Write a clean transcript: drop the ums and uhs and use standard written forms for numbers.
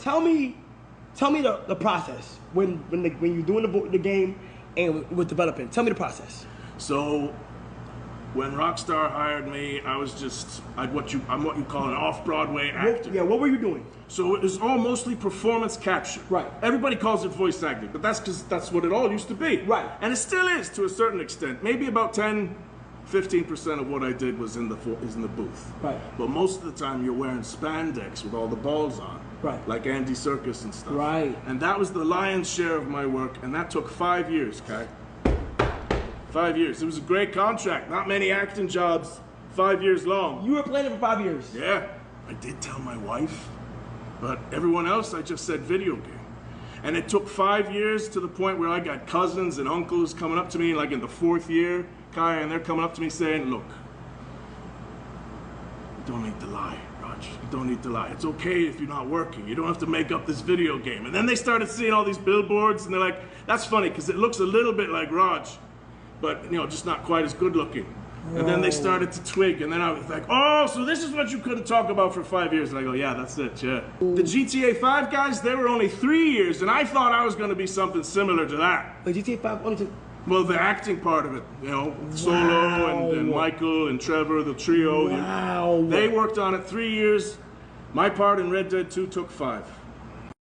tell me the process when you're doing the game and with developing. Tell me the process. So, when Rockstar hired me, I'm what you call an off-Broadway actor. Yeah, what were you doing? So it was all mostly performance capture. Right. Everybody calls it voice acting, but that's because that's what it all used to be. Right. And it still is to a certain extent. Maybe about 10–15% of what I did was in the booth. Right. But most of the time you're wearing spandex with all the balls on. Right. Like Andy Serkis and stuff. Right. And that was the lion's share of my work, and that took 5 years, Kai. 5 years. It was a great contract. Not many acting jobs, 5 years long. You were playing it for 5 years. Yeah. I did tell my wife, but everyone else I just said video game. And it took 5 years to the point where I got cousins and uncles coming up to me like in the 4th year, Kai, and they're coming up to me saying, look, you don't need to lie, Raj. You don't need to lie. It's okay if you're not working. You don't have to make up this video game. And then they started seeing all these billboards and they're like, that's funny because it looks a little bit like Raj, but you know, just not quite as good looking. And then they started to twig, and then I was like, oh, so this is what you couldn't talk about for 5 years. And I go, yeah, that's it, yeah. The GTA 5 guys, they were only 3 years, and I thought I was going to be something similar to that. But GTA 5 only took... Well, the acting part of it, you know, Solo and Michael and Trevor, the trio. Wow. They worked on it 3 years. My part in Red Dead 2 took 5.